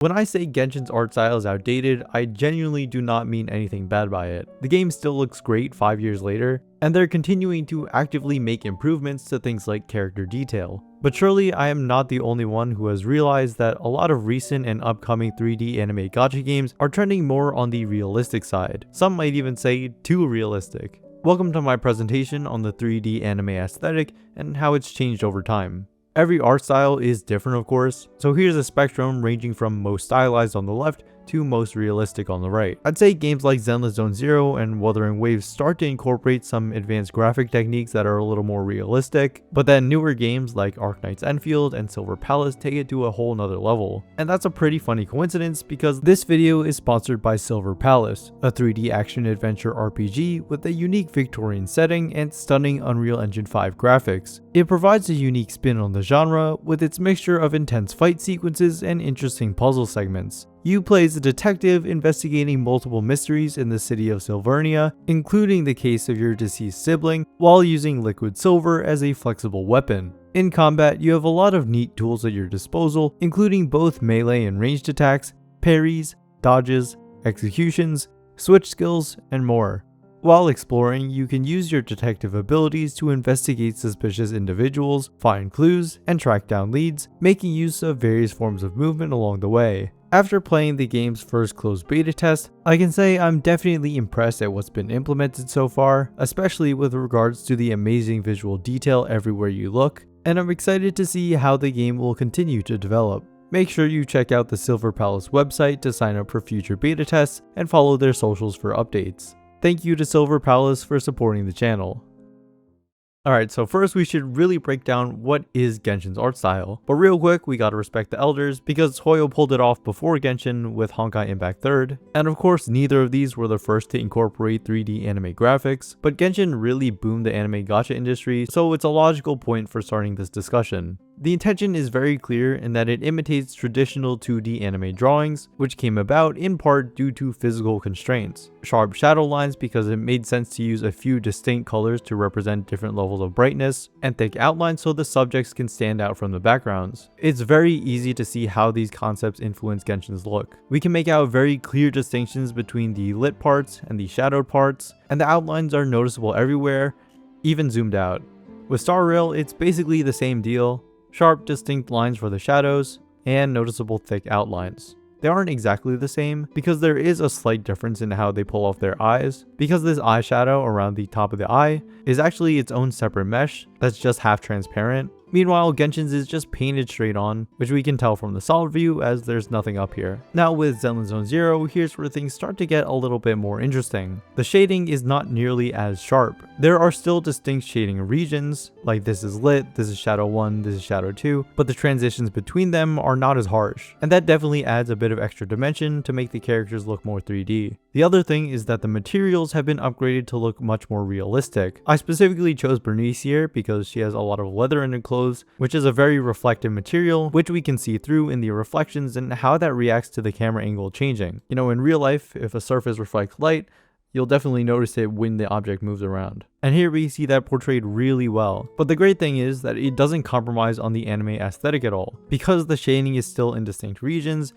When I say Genshin's art style is outdated, I genuinely do not mean anything bad by it. The game still looks great 5 years later, and they're continuing to actively make improvements to things like character detail. But surely I am not the only one who has realized that a lot of recent and upcoming 3D anime gacha games are trending more on the realistic side. Some might even say too realistic. Welcome to my presentation on the 3D anime aesthetic and how it's changed over time. Every art style is different, of course, so here's a spectrum ranging from most stylized on the left to most realistic on the right. I'd say games like Zenless Zone Zero and Wuthering Waves start to incorporate some advanced graphic techniques that are a little more realistic, but then newer games like Arknight's Enfield and Silver Palace take it to a whole nother level. And that's a pretty funny coincidence because this video is sponsored by Silver Palace, a 3D action adventure RPG with a unique Victorian setting and stunning Unreal Engine 5 graphics. It provides a unique spin on the genre with its mixture of intense fight sequences and interesting puzzle segments. You play as a detective investigating multiple mysteries in the city of Silvernia, including the case of your deceased sibling, while using liquid silver as a flexible weapon. In combat, you have a lot of neat tools at your disposal, including both melee and ranged attacks, parries, dodges, executions, switch skills, and more. While exploring, you can use your detective abilities to investigate suspicious individuals, find clues, and track down leads, making use of various forms of movement along the way. After playing the game's first closed beta test, I can say I'm definitely impressed at what's been implemented so far, especially with regards to the amazing visual detail everywhere you look, and I'm excited to see how the game will continue to develop. Make sure you check out the Silver Palace website to sign up for future beta tests and follow their socials for updates. Thank you to Silver Palace for supporting the channel. Alright, so first we should really break down what is Genshin's art style. But real quick, we gotta respect the elders because HoYo pulled it off before Genshin with Honkai Impact 3rd. And of course, neither of these were the first to incorporate 3D anime graphics, but Genshin really boomed the anime gacha industry, so it's a logical point for starting this discussion. The intention is very clear in that it imitates traditional 2D anime drawings, which came about in part due to physical constraints. Sharp shadow lines because it made sense to use a few distinct colors to represent different levels of brightness, and thick outlines so the subjects can stand out from the backgrounds. It's very easy to see how these concepts influence Genshin's look. We can make out very clear distinctions between the lit parts and the shadowed parts, and the outlines are noticeable everywhere, even zoomed out. With Star Rail, it's basically the same deal. Sharp, distinct lines for the shadows, and noticeable thick outlines. They aren't exactly the same because there is a slight difference in how they pull off their eyes, because this eyeshadow around the top of the eye is actually its own separate mesh that's just half transparent. Meanwhile, Genshin's is just painted straight on, which we can tell from the solid view as there's nothing up here. Now with Zenless Zone Zero, here's where things start to get a little bit more interesting. The shading is not nearly as sharp. There are still distinct shading regions, like this is lit, this is shadow 1, this is shadow 2, but the transitions between them are not as harsh, and that definitely adds a bit of extra dimension to make the characters look more 3D. The other thing is that the materials have been upgraded to look much more realistic. I specifically chose Bernice here because she has a lot of leather in her clothes, which is a very reflective material, which we can see through in the reflections and how that reacts to the camera angle changing. You know, in real life, if a surface reflects light, you'll definitely notice it when the object moves around. And here we see that portrayed really well. But the great thing is that it doesn't compromise on the anime aesthetic at all, because the shading is still in distinct regions,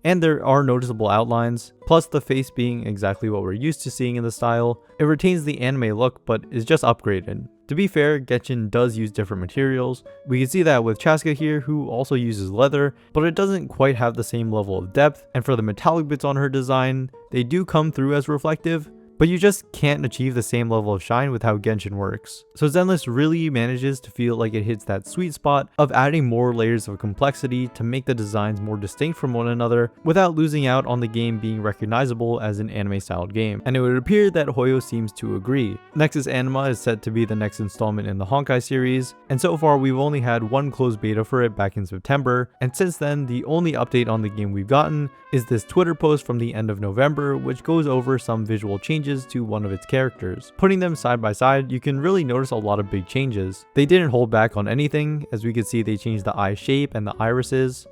and there are noticeable outlines, plus the face being exactly what we're used to seeing in the style. It retains the anime look, but is just upgraded. To be fair, Genshin does use different materials. We can see that with Chaska here, who also uses leather, but it doesn't quite have the same level of depth, and for the metallic bits on her design, they do come through as reflective, but you just can't achieve the same level of shine with how Genshin works. So Zenless really manages to feel like it hits that sweet spot of adding more layers of complexity to make the designs more distinct from one another without losing out on the game being recognizable as an anime-styled game. And it would appear that HoYo seems to agree. Nexus Anima is set to be the next installment in the Honkai series, and so far we've only had one closed beta for it back in September, and since then the only update on the game we've gotten is this Twitter post from the end of November, which goes over some visual changes to one of its characters. Putting them side by side, you can really notice a lot of big changes. They didn't hold back on anything, as we could see they changed the eye shape and the irises.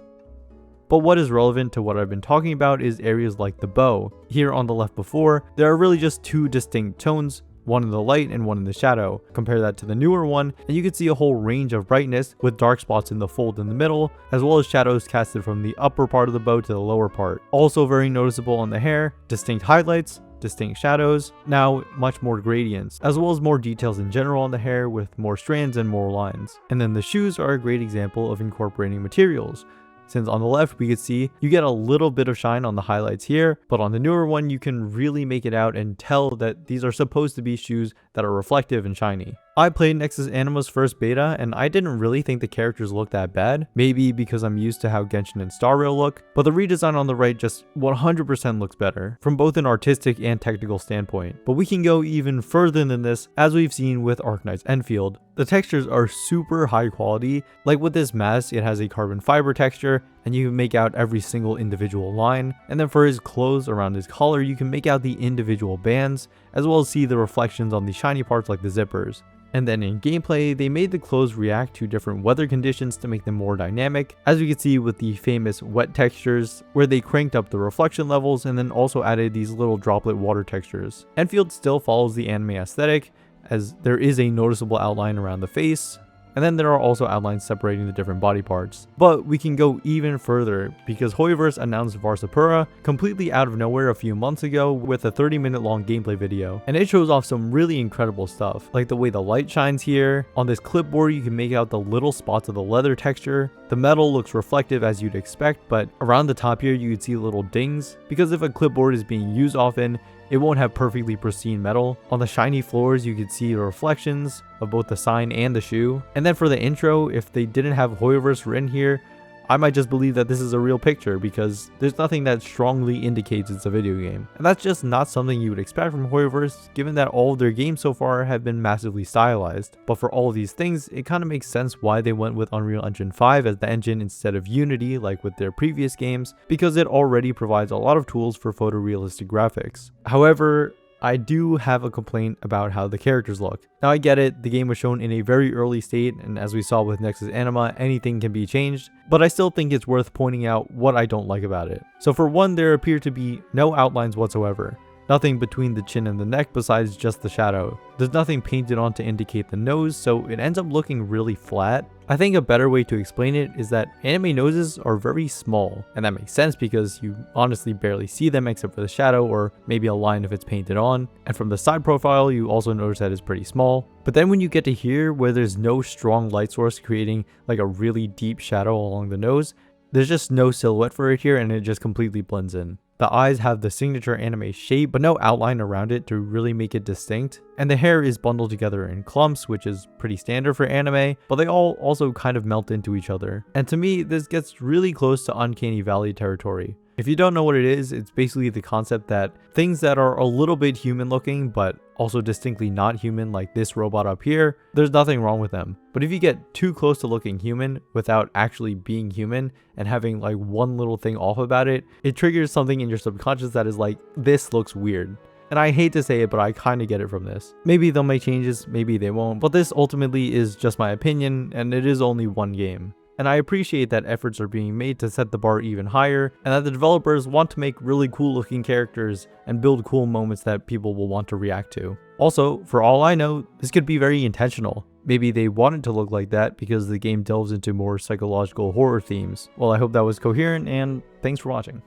But what is relevant to what I've been talking about is areas like the bow. Here on the left before, there are really just two distinct tones, one in the light and one in the shadow. Compare that to the newer one, and you can see a whole range of brightness with dark spots in the fold in the middle, as well as shadows casted from the upper part of the bow to the lower part. Also very noticeable on the hair, distinct highlights, distinct shadows, now much more gradients, as well as more details in general on the hair with more strands and more lines. And then the shoes are a great example of incorporating materials, since on the left we could see you get a little bit of shine on the highlights here, but on the newer one you can really make it out and tell that these are supposed to be shoes that are reflective and shiny. I played Nexus Anima's first beta and I didn't really think the characters looked that bad, maybe because I'm used to how Genshin and Star Rail look, but the redesign on the right just 100% looks better, from both an artistic and technical standpoint. But we can go even further than this, as we've seen with Arknight's Enfield. The textures are super high quality, like with this mask it has a carbon fiber texture, and you can make out every single individual line, and then for his clothes around his collar you can make out the individual bands, as well as see the reflections on the shiny parts like the zippers. And then in gameplay, they made the clothes react to different weather conditions to make them more dynamic, as we can see with the famous wet textures, where they cranked up the reflection levels and then also added these little droplet water textures. Enfield still follows the anime aesthetic, as there is a noticeable outline around the face, and then there are also outlines separating the different body parts. But we can go even further, because HoYoverse announced Varsapura completely out of nowhere a few months ago with a 30-minute long gameplay video, and it shows off some really incredible stuff, like the way the light shines here. On this clipboard you can make out the little spots of the leather texture. The metal looks reflective as you'd expect, but around the top here you can see little dings, because if a clipboard is being used often, it won't have perfectly pristine metal. On the shiny floors you could see the reflections of both the sign and the shoe. And then for the intro, if they didn't have HoYoverse written here, I might just believe that this is a real picture, because there's nothing that strongly indicates it's a video game. And that's just not something you would expect from HoYoverse, given that all of their games so far have been massively stylized. But for all of these things, it kind of makes sense why they went with Unreal Engine 5 as the engine instead of Unity like with their previous games, because it already provides a lot of tools for photorealistic graphics. However, I do have a complaint about how the characters look. Now I get it, the game was shown in a very early state, and as we saw with Nexus Anima, anything can be changed, but I still think it's worth pointing out what I don't like about it. So for one, there appear to be no outlines whatsoever. Nothing between the chin and the neck besides just the shadow. There's nothing painted on to indicate the nose, so it ends up looking really flat. I think a better way to explain it is that anime noses are very small, and that makes sense because you honestly barely see them except for the shadow or maybe a line if it's painted on. And from the side profile, you also notice that it's pretty small. But then when you get to here, where there's no strong light source creating like a really deep shadow along the nose, there's just no silhouette for it here and it just completely blends in. The eyes have the signature anime shape, but no outline around it to really make it distinct. And the hair is bundled together in clumps, which is pretty standard for anime, but they all also kind of melt into each other. And to me, this gets really close to Uncanny Valley territory. If you don't know what it is, it's basically the concept that things that are a little bit human looking, but also distinctly not human, like this robot up here, there's nothing wrong with them. But if you get too close to looking human without actually being human and having like one little thing off about it, it triggers something in your subconscious that is like, this looks weird. And I hate to say it, but I kind of get it from this. Maybe they'll make changes, maybe they won't, but this ultimately is just my opinion, and it is only one game. And I appreciate that efforts are being made to set the bar even higher, and that the developers want to make really cool looking characters and build cool moments that people will want to react to. Also, for all I know, this could be very intentional. Maybe they want it to look like that because the game delves into more psychological horror themes. Well, I hope that was coherent, and thanks for watching.